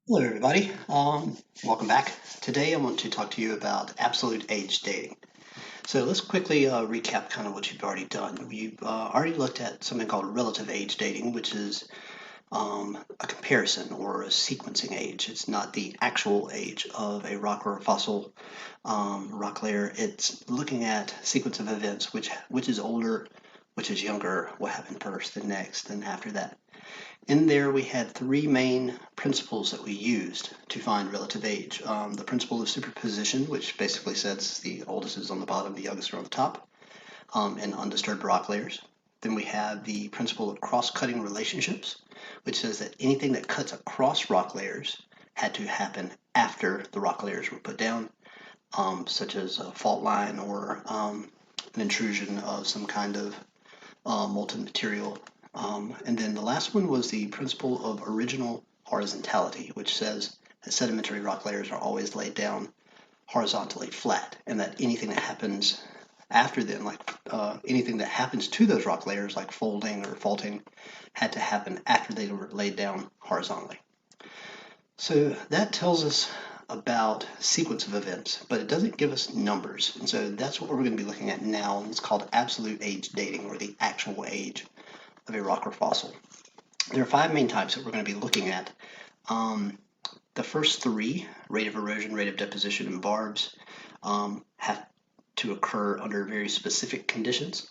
Hello, everybody. Welcome back. Today, I want to talk to you about absolute age dating. So let's quickly recap kind of what you've already done. We've already looked at something called relative age dating, which is a comparison or a sequencing age. It's not the actual age of a rock or a fossil rock layer. It's looking at sequence of events, which is older, which is younger, what happened first, then next, then after that. In there, we had three main principles that we used to find relative age. The principle of superposition, which basically says the oldest is on the bottom, the youngest are on the top, in undisturbed rock layers. Then we have the principle of cross-cutting relationships, which says that anything that cuts across rock layers had to happen after the rock layers were put down, such as a fault line or an intrusion of some kind of molten material. And then the last one was the principle of original horizontality, which says that sedimentary rock layers are always laid down horizontally flat, and that anything that happens after them, like anything that happens to those rock layers, like folding or faulting, had to happen after they were laid down horizontally. So that tells us about sequence of events, but it doesn't give us numbers. And so that's what we're going to be looking at now, and it's called absolute age dating, or the actual age of a rock or fossil. There are five main types that we're going to be looking at. The first three, rate of erosion, rate of deposition, and barbs, have to occur under very specific conditions.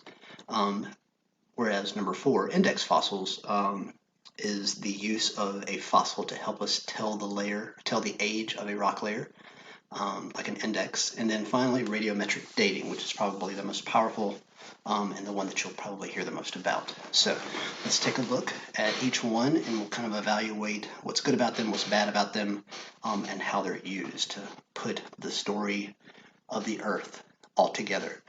Whereas number four, index fossils, is the use of a fossil to help us tell the age of a rock layer, like an index. And then finally, radiometric dating, which is probably the most powerful and the one that you'll probably hear the most about. So let's take a look at each one and we'll kind of evaluate what's good about them, what's bad about them, and how they're used to put the story of the Earth all together.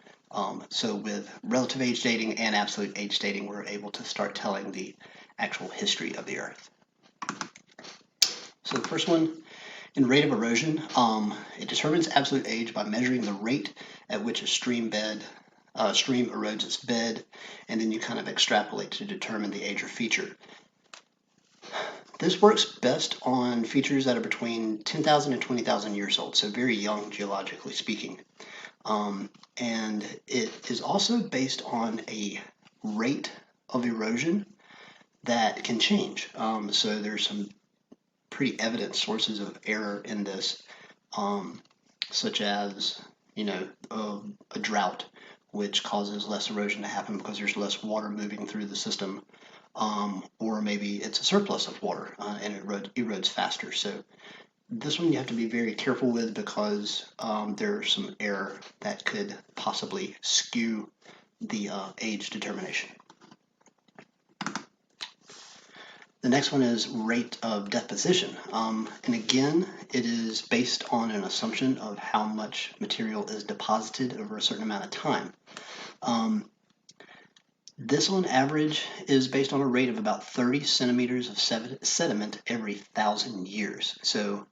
So with relative age dating and absolute age dating, we're able to start telling the actual history of the Earth. So the first one, in rate of erosion, it determines absolute age by measuring the rate at which a stream erodes its bed, and then you kind of extrapolate to determine the age or feature. This works best on features that are between 10,000 and 20,000 years old, so very young geologically speaking. And it is also based on a rate of erosion that can change. So there's some pretty evident sources of error in this, such as a drought, which causes less erosion to happen because there's less water moving through the system, or maybe it's a surplus of water and it erodes faster. So this one you have to be very careful with because there's some error that could possibly skew the age determination. The next one is rate of deposition. And again, it is based on an assumption of how much material is deposited over a certain amount of time. This on average is based on a rate of about 30 centimeters of sediment every 1,000 years. So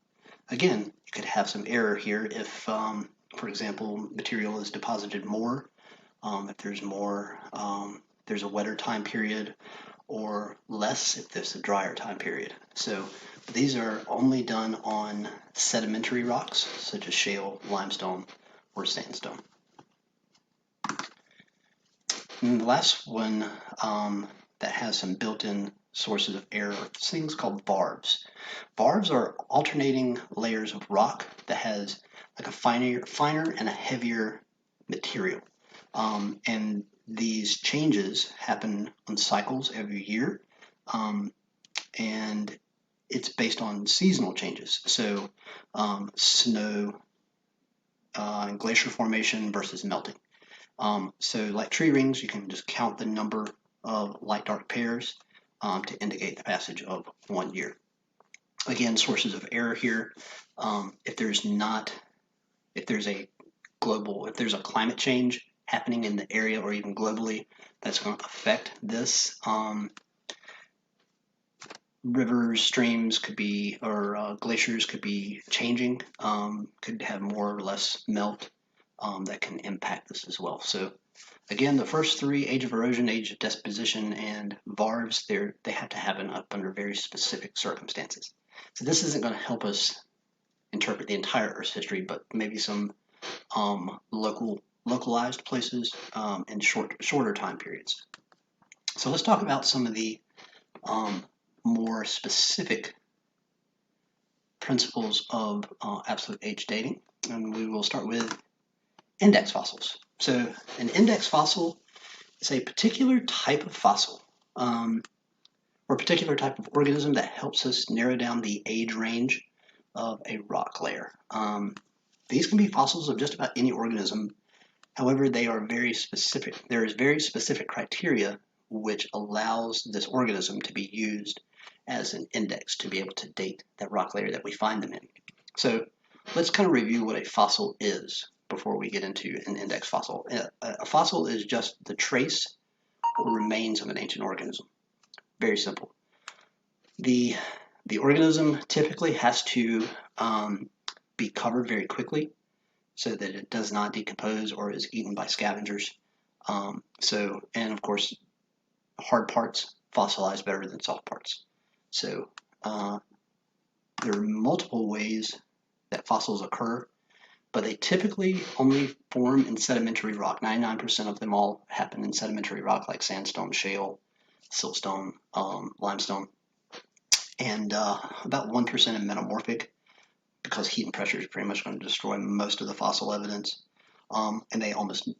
again, you could have some error here if, for example, material is deposited more, if there's more, there's a wetter time period, or less if there's a drier time period. So these are only done on sedimentary rocks, such as shale, limestone, or sandstone. And the last one that has some built-in sources of error, things called barbs. Barbs are alternating layers of rock that has like a finer and a heavier material. And these changes happen on cycles every year, and it's based on seasonal changes. So snow and glacier formation versus melting. So like tree rings, you can just count the number of light-dark pairs to indicate the passage of 1 year. Again, sources of error here. If there's a climate change happening in the area or even globally, that's going to affect this. Rivers, streams could be, or glaciers could be changing, could have more or less melt that can impact this as well. So again, the first three, age of erosion, age of deposition, and varves, they have to happen up under very specific circumstances. So this isn't going to help us interpret the entire Earth's history, but maybe some localized places in shorter time periods. So let's talk about some of the more specific principles of absolute age dating, and we will start with index fossils. So an index fossil is a particular type of fossil or a particular type of organism that helps us narrow down the age range of a rock layer. These can be fossils of just about any organism. However, they are very specific. There is very specific criteria which allows this organism to be used as an index to be able to date that rock layer that we find them in. So let's kind of review what a fossil is before we get into an index fossil. A fossil is just the trace or remains of an ancient organism. Very simple. The organism typically has to be covered very quickly so that it does not decompose or is eaten by scavengers. And of course, hard parts fossilize better than soft parts. So there are multiple ways that fossils occur, but they typically only form in sedimentary rock. 99% of them all happen in sedimentary rock like sandstone, shale, siltstone, limestone, and about 1% in metamorphic, because heat and pressure is pretty much going to destroy most of the fossil evidence. And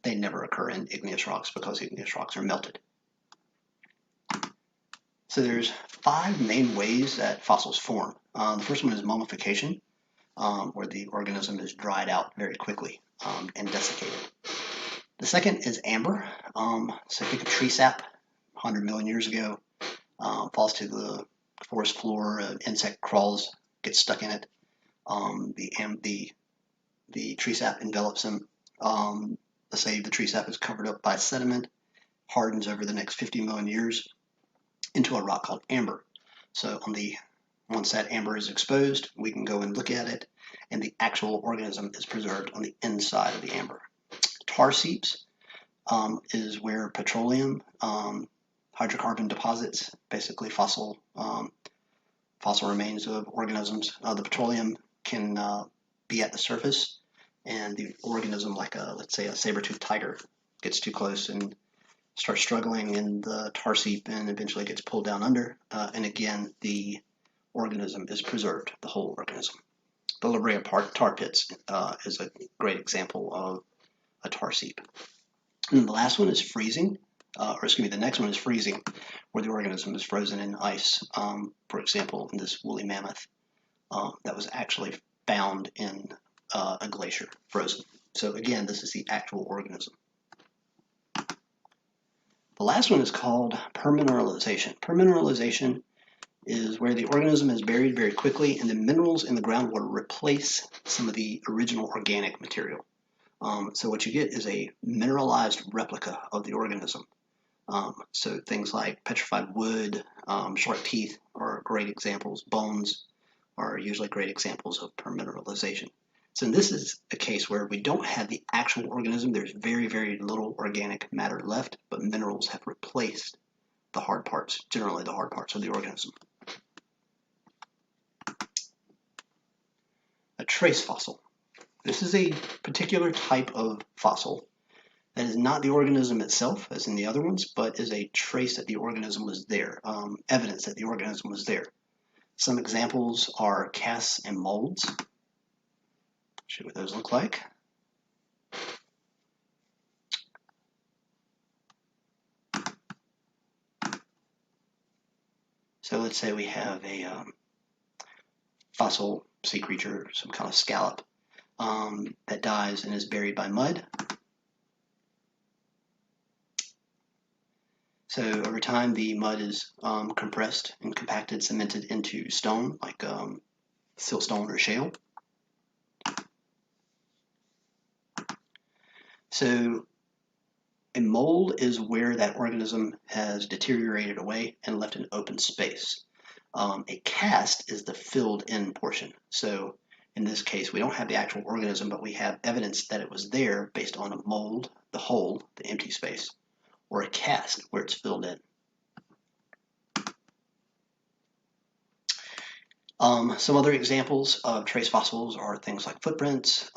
they never occur in igneous rocks because igneous rocks are melted. So there's 5 main ways that fossils form. The first one is mummification, where the organism is dried out very quickly and desiccated. The second is amber. So think of tree sap 100 million years ago, falls to the forest floor, an insect crawls, gets stuck in it. The tree sap envelops them. Let's say the tree sap is covered up by sediment, hardens over the next 50 million years into a rock called amber. So once that amber is exposed, we can go and look at it, and the actual organism is preserved on the inside of the amber. Tar seeps is where petroleum, hydrocarbon deposits, basically fossil remains of organisms. The petroleum can be at the surface, and the organism, like let's say a saber-toothed tiger, gets too close and starts struggling in the tar seep and eventually gets pulled down under. And again, the organism is preserved, the whole organism. The La Brea tar pits is a great example of a tar seep. And the last one is freezing, the next one is freezing, where the organism is frozen in ice. For example, in this woolly mammoth that was actually found in a glacier, frozen. So again, this is the actual organism. The last one is called permineralization. Permineralization is where the organism is buried very quickly and the minerals in the groundwater replace some of the original organic material. So what you get is a mineralized replica of the organism. So things like petrified wood, shark teeth are great examples. Bones are usually great examples of permineralization. So this is a case where we don't have the actual organism. There's very, very little organic matter left, but minerals have replaced the hard parts, generally the hard parts of the organism. A trace fossil. This is a particular type of fossil that is not the organism itself, as in the other ones, but is a trace that the organism was there, evidence that the organism was there. Some examples are casts and molds. Show what those look like. So let's say we have a fossil sea creature, some kind of scallop, that dies and is buried by mud. So over time, the mud is compressed and compacted, cemented into stone, like siltstone or shale. So a mold is where that organism has deteriorated away and left an open space. A cast is the filled-in portion. So in this case, we don't have the actual organism, but we have evidence that it was there based on a mold, the hole, the empty space, or a cast where it's filled in. Some other examples of trace fossils are things like footprints,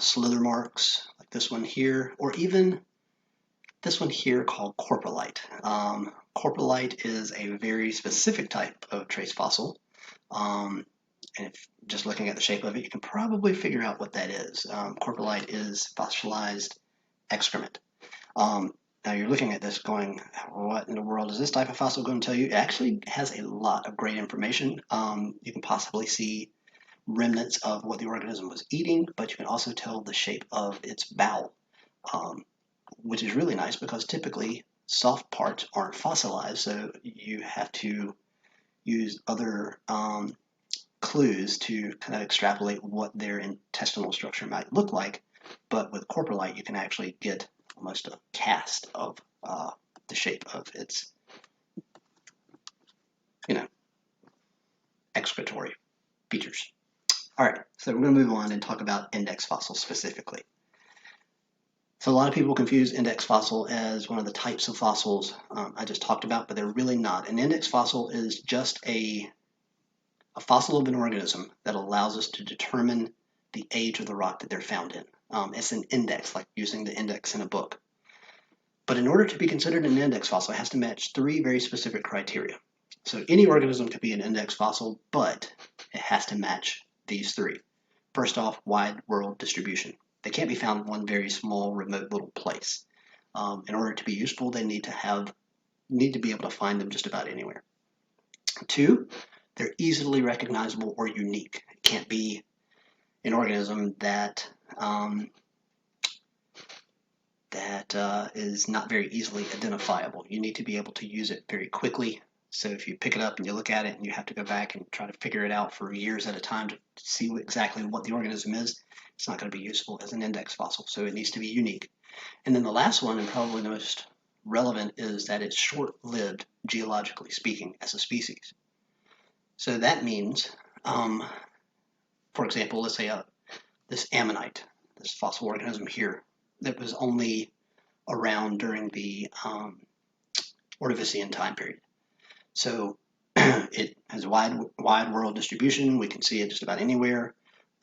slither marks, like this one here, or even this one here called coprolite. Coprolite is a very specific type of trace fossil. And if just looking at the shape of it, you can probably figure out what that is. Coprolite is fossilized excrement. Now you're looking at this going, what in the world is this type of fossil going to tell you? It actually has a lot of great information. You can possibly see remnants of what the organism was eating, but you can also tell the shape of its bowel, which is really nice because typically soft parts aren't fossilized, so you have to use other clues to kind of extrapolate what their intestinal structure might look like. But with coprolite, you can actually get almost a cast of the shape of its, excretory features. All right, so we're going to move on and talk about index fossils specifically. So a lot of people confuse index fossil as one of the types of fossils I just talked about, but they're really not. An index fossil is just a fossil of an organism that allows us to determine the age of the rock that they're found in. It's an index, like using the index in a book. But in order to be considered an index fossil, it has to match three very specific criteria. So any organism could be an index fossil, but it has to match these three. First off, wide world distribution. They can't be found in one very small, remote little place. In order to be useful, they need to be able to find them just about anywhere. Two, they're easily recognizable or unique. It can't be an organism that is not very easily identifiable. You need to be able to use it very quickly. So if you pick it up and you look at it and you have to go back and try to figure it out for years at a time to see exactly what the organism is, it's not going to be useful as an index fossil. So it needs to be unique. And then the last one, and probably the most relevant, is that it's short-lived, geologically speaking, as a species. So that means, for example, let's say this ammonite, this fossil organism here, that was only around during the Ordovician time period. So it has wide world distribution. We can see it just about anywhere.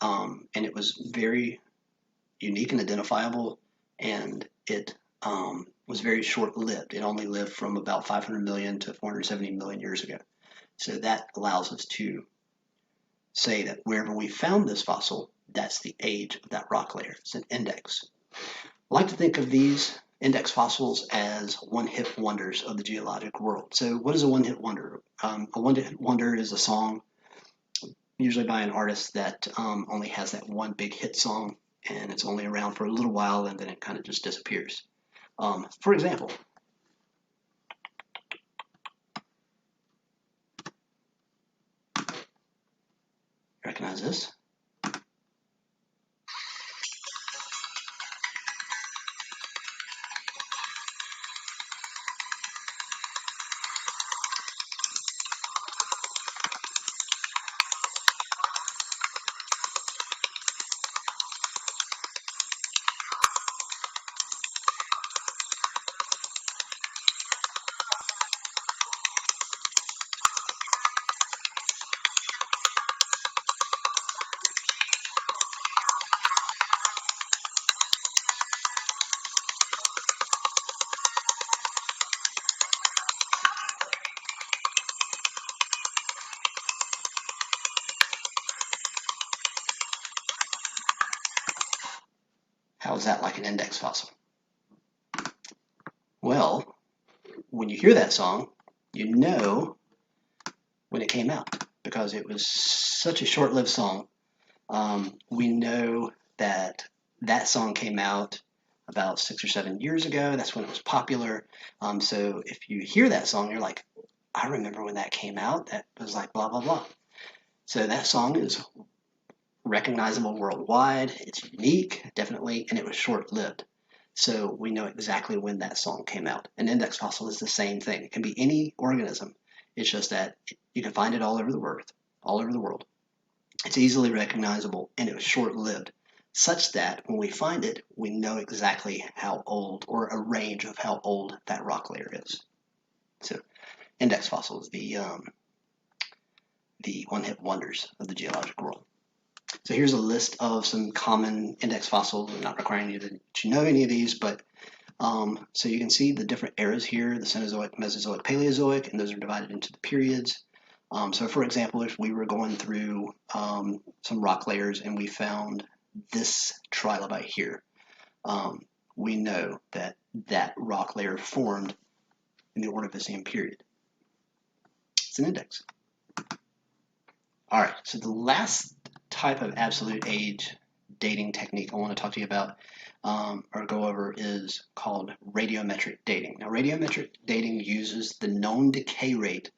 And it was very unique and identifiable, and it was very short-lived. It only lived from about 500 million to 470 million years ago. So that allows us to say that wherever we found this fossil, that's the age of that rock layer. It's an index. I like to think of these index fossils as one-hit wonders of the geologic world. So what is a one-hit wonder? A one-hit wonder is a song, usually by an artist that only has that one big hit song, and it's only around for a little while, and then it kind of just disappears. For example, recognize this? How is that like an index fossil? Well, when you hear that song, you know when it came out because it was such a short-lived song. We know that that song came out about 6 or 7 years ago. That's when it was popular. So if you hear that song, you're like, I remember when that came out. That was like blah, blah, blah. So that song is recognizable worldwide. It's unique, definitely, and it was short-lived. So we know exactly when that song came out. An index fossil is the same thing. It can be any organism. It's just that you can find it all over the world. It's easily recognizable, and it was short-lived, such that when we find it, we know exactly how old, or a range of how old that rock layer is. So index fossil is the one-hit wonders of the geologic world. So here's a list of some common index fossils. I'm not requiring you to know any of these, but so you can see the different eras here, the Cenozoic, Mesozoic, Paleozoic, and those are divided into the periods. So for example, if we were going through some rock layers and we found this trilobite here, we know that that rock layer formed in the Ordovician period. It's an index. All right, so the last type of absolute age dating technique I want to talk to you about or go over is called radiometric dating. Now, radiometric dating uses the known decay rate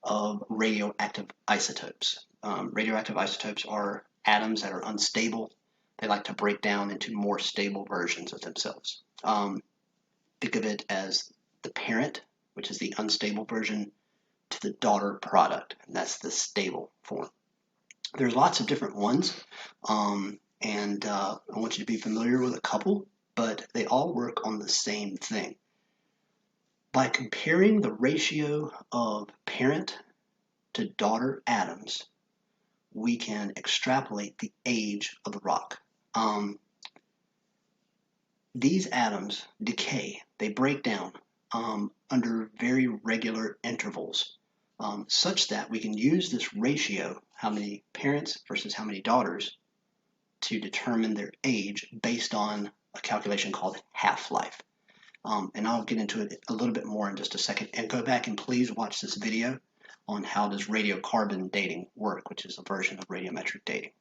of radioactive isotopes. Radioactive isotopes are atoms that are unstable. They like to break down into more stable versions of themselves. Think of it as the parent, which is the unstable version, to the daughter product, and that's the stable form. There's lots of different ones, and I want you to be familiar with a couple, but they all work on the same thing. By comparing the ratio of parent to daughter atoms, we can extrapolate the age of the rock. These atoms decay, they break down under very regular intervals, such that we can use this ratio, how many parents versus how many daughters, to determine their age based on a calculation called half-life. And I'll get into it a little bit more in just a second. And go back and please watch this video on how does radiocarbon dating work, which is a version of radiometric dating.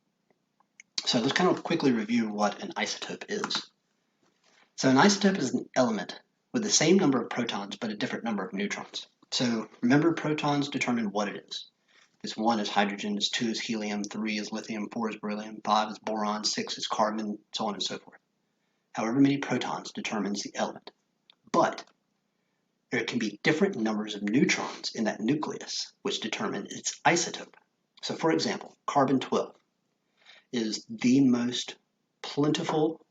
So let's kind of quickly review what an isotope is. So an isotope is an element with the same number of protons but a different number of neutrons. So remember, protons determine what it is. This 1 is hydrogen, this 2 is helium, 3 is lithium, 4 is beryllium, 5 is boron, 6 is carbon, so on and so forth. However many protons determines the element. But there can be different numbers of neutrons in that nucleus, which determine its isotope. So for example, carbon-12 is the most plentiful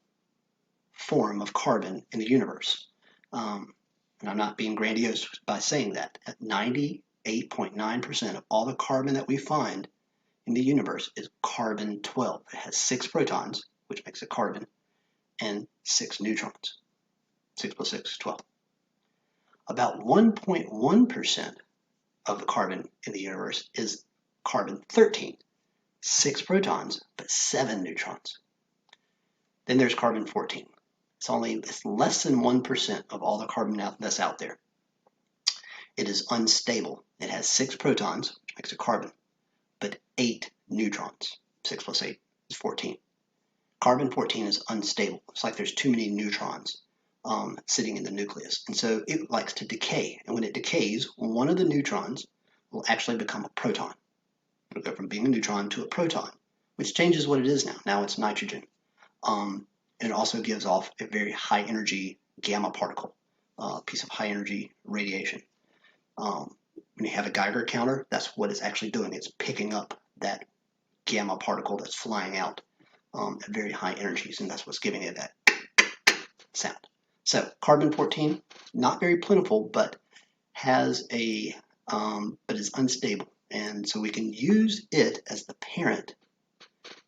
form of carbon in the universe. And I'm not being grandiose by saying that. At 98.9% of all the carbon that we find in the universe is carbon-12. It has 6 protons, which makes it carbon, and 6 neutrons. 6 plus 6 is 12. About 1.1% of the carbon in the universe is carbon-13. 6 protons, but 7 neutrons. Then there's carbon-14. It's less than 1% of all the carbon that's out there. It is unstable. It has 6 protons, which makes it carbon, but 8 neutrons. 6 plus 8 is 14. Carbon-14 is unstable. It's like there's too many neutrons sitting in the nucleus. And so it likes to decay. And when it decays, one of the neutrons will actually become a proton. It'll go from being a neutron to a proton, which changes what it is now. Now it's nitrogen. It also gives off a very high energy gamma particle, piece of high energy radiation. When you have a Geiger counter, that's what it's actually doing. It's picking up that gamma particle that's flying out at very high energies, and that's what's giving it that sound. So carbon-14, not very plentiful, but has a but is unstable, and so we can use it as the parent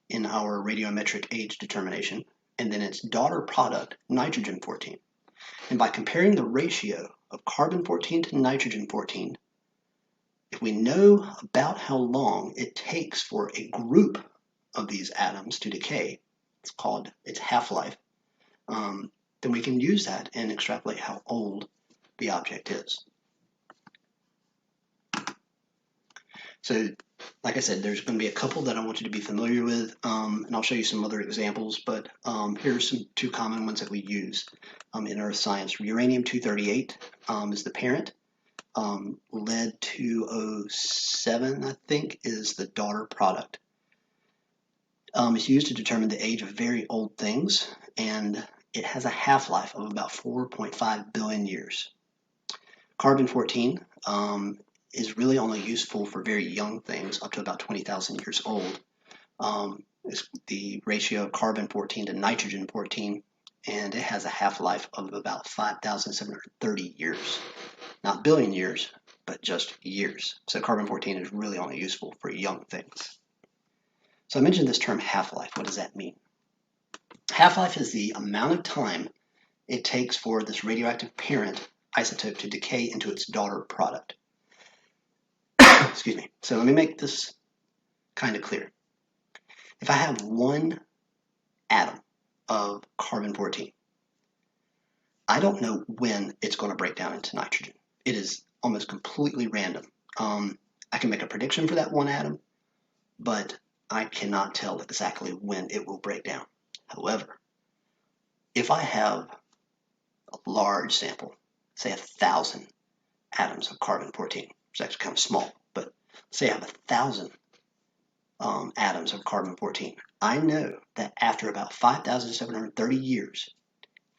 in our radiometric age determination, and then its daughter product, nitrogen-14. And by comparing the ratio of carbon-14 to nitrogen-14, if we know about how long it takes for a group of these atoms to decay, it's called its half-life, then we can use that and extrapolate how old the object is. So, like I said, there's going to be a couple that I want you to be familiar with, and I'll show you some other examples, but here's some 2 common ones that we use in earth science. Uranium-238 is the parent. Lead-207, I think, is the daughter product. It's used to determine the age of very old things, and it has a half-life of about 4.5 billion years. Carbon-14 is really only useful for very young things, up to about 20,000 years old. It's the ratio of carbon-14 to nitrogen-14, and it has a half-life of about 5,730 years. Not billion years, but just years. So carbon-14 is really only useful for young things. So I mentioned this term half-life. What does that mean? Half-life is the amount of time it takes for this radioactive parent isotope to decay into its daughter product. Excuse me. So let me make this kind of clear. If I have one atom of carbon-14, I don't know when it's going to break down into nitrogen. It is almost completely random. I can make a prediction for that one atom, but I cannot tell exactly when it will break down. However, if I have a large sample, say 1,000 atoms of carbon-14, it's actually kind of small, but say I have 1,000 atoms of carbon-14, I know that after about 5,730 years,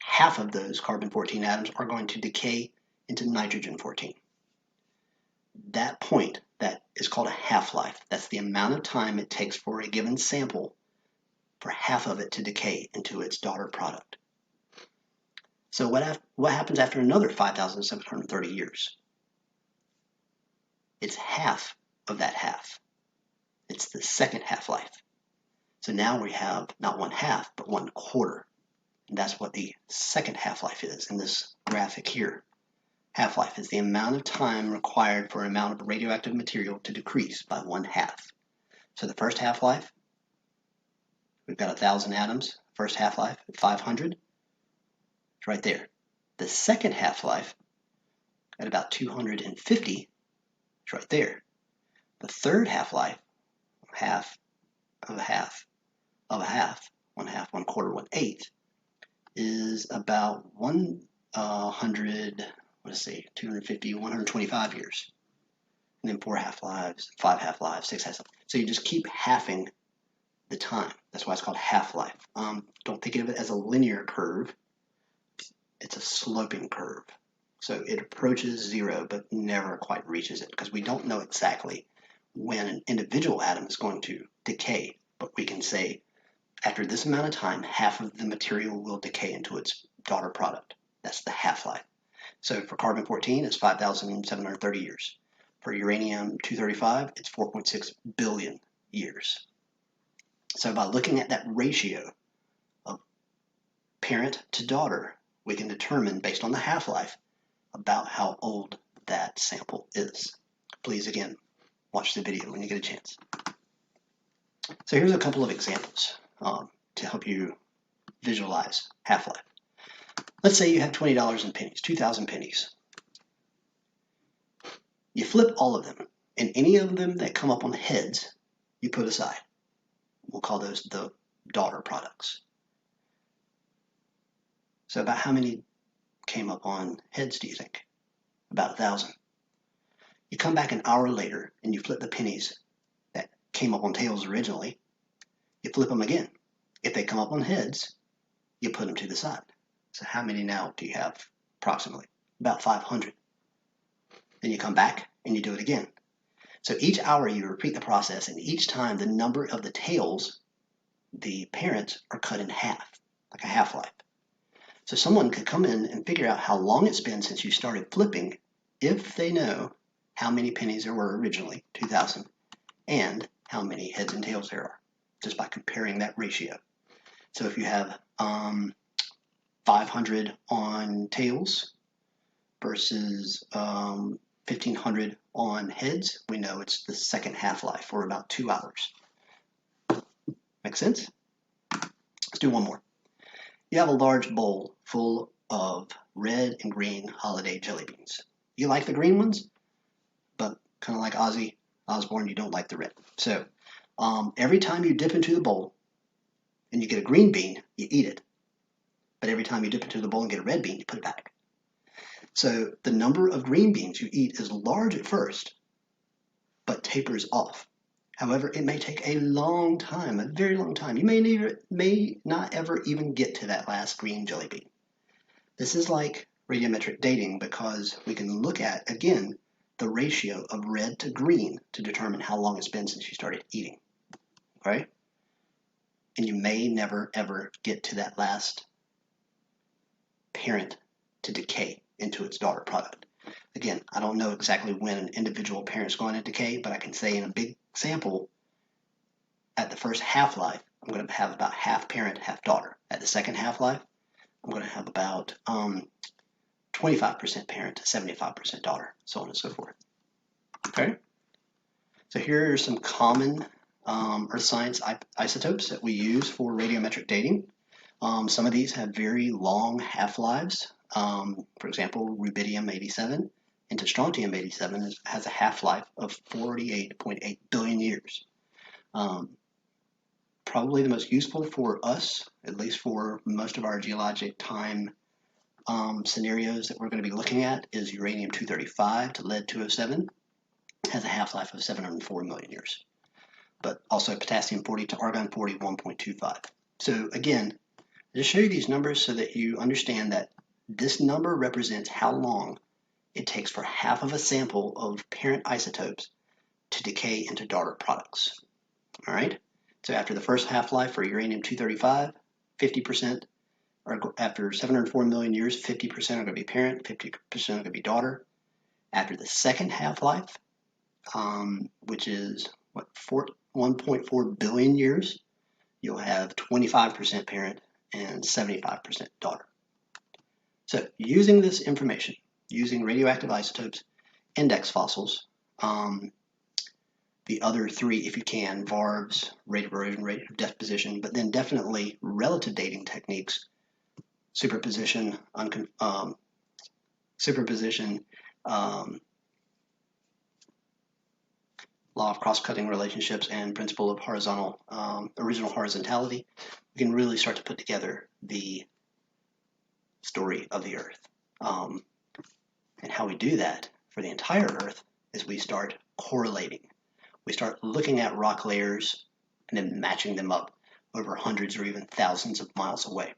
half of those carbon-14 atoms are going to decay into nitrogen-14. That point, that is called a half-life. That's the amount of time it takes for a given sample for half of it to decay into its daughter product. So what happens after another 5,730 years? It's half of that half. It's the second half-life. So now we have not 1/2, but 1/4. And that's what the second half-life is in this graphic here. Half-life is the amount of time required for an amount of radioactive material to decrease by 1/2. So the first half-life, we've got 1,000 atoms. First half-life at 500. It's right there. The second half-life at about 250. It's right there. The third half-life, half of a half of a half, 1/2, 1/4, 1/8, is about 100, let's see, 250, 125 years. And then 4 half-lives, 5 half-lives, 6 half-lives. So you just keep halving the time. That's why it's called half-life. Don't think of it as a linear curve. It's a sloping curve. So it approaches 0, but never quite reaches it, because we don't know exactly when an individual atom is going to decay. But we can say, after this amount of time, half of the material will decay into its daughter product. That's the half-life. So for carbon-14, it's 5,730 years. For uranium-235, it's 4.6 billion years. So by looking at that ratio of parent to daughter, we can determine, based on the half-life, about how old that sample is. Please, again, watch the video when you get a chance. So here's a couple of examples to help you visualize half-life. Let's say you have $20 in pennies, 2,000 pennies. You flip all of them, and any of them that come up on heads, you put aside. We'll call those the daughter products. So about how many came up on heads, do you think? About 1,000. You come back an hour later, and you flip the pennies that came up on tails originally. You flip them again. If they come up on heads, you put them to the side. So how many now do you have approximately? About 500. Then you come back and you do it again. So each hour you repeat the process, and each time the number of the tails, the parents, are cut in half, like a half-life. So someone could come in and figure out how long it's been since you started flipping if they know how many pennies there were originally, 2,000, and how many heads and tails there are, just by comparing that ratio. So if you have 500 on tails versus 1,500 on heads, we know it's the second half-life, for about 2 hours. Make sense? Let's do one more. You have a large bowl full of red and green holiday jelly beans. You like the green ones, but kind of like Ozzy Osbourne, you don't like the red. So every time you dip into the bowl and you get a green bean, you eat it. But every time you dip into the bowl and get a red bean, you put it back. So the number of green beans you eat is large at first, but tapers off. However, it may take a long time, a very long time. You may not ever even get to that last green jelly bean. This is like radiometric dating, because we can look at, again, the ratio of red to green to determine how long it's been since you started eating. Okay? And you may never ever get to that last parent to decay into its daughter product. Again, I don't know exactly when an individual parent is going to decay, but I can say in a big sample, at the first half-life, I'm going to have about half parent, half daughter. At the second half-life, I'm going to have about 25% parent to 75% daughter, so on and so forth. Okay. So here are some common earth science isotopes that we use for radiometric dating. Some of these have very long half-lives. For example, rubidium-87 into strontium-87 has a half-life of 48.8 billion years. Probably the most useful for us, at least for most of our geologic time scenarios that we're going to be looking at, is uranium-235 to lead-207. Has a half-life of 704 million years. But also potassium-40 to argon-40, 1.25. So again, I just show you these numbers so that you understand that this number represents how long it takes for half of a sample of parent isotopes to decay into daughter products. All right? So after the first half-life for uranium-235, 50%, or after 704 million years, 50% are going to be parent, 50% are going to be daughter. After the second half-life, which is 1.4 billion years, you'll have 25% parent and 75% daughter. So using this information, using radioactive isotopes, index fossils, the other three, if you can, VARBs, rate of erosion, rate of deposition, but then definitely relative dating techniques, superposition, law of cross-cutting relationships, and principle of original horizontality, we can really start to put together the story of the Earth. And how we do that for the entire Earth is we start correlating. We start looking at rock layers and then matching them up over hundreds or even thousands of miles away.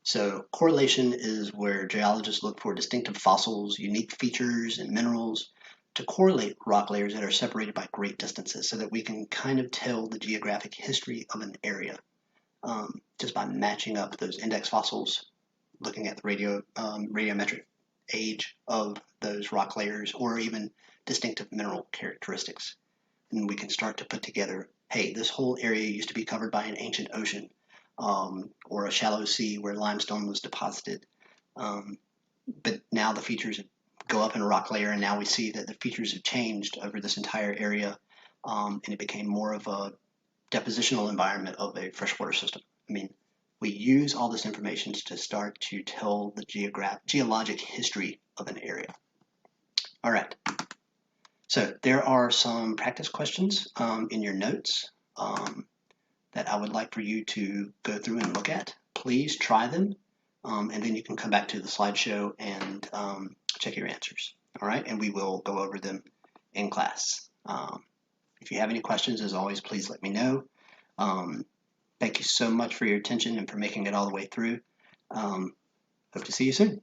So correlation is where geologists look for distinctive fossils, unique features, and minerals to correlate rock layers that are separated by great distances so that we can kind of tell the geographic history of an area just by matching up those index fossils, looking at the radiometric age of those rock layers, or even distinctive mineral characteristics. And we can start to put together, hey, this whole area used to be covered by an ancient ocean or a shallow sea where limestone was deposited. But now the features go up in a rock layer, and now we see that the features have changed over this entire area, and it became more of a depositional environment of a freshwater system. I mean, we use all this information to start to tell the geologic history of an area. All right. So there are some practice questions in your notes that I would like for you to go through and look at. Please try them, and then you can come back to the slideshow and check your answers. All right, and we will go over them in class. If you have any questions, as always, please let me know. Thank you so much for your attention and for making it all the way through. Hope to see you soon.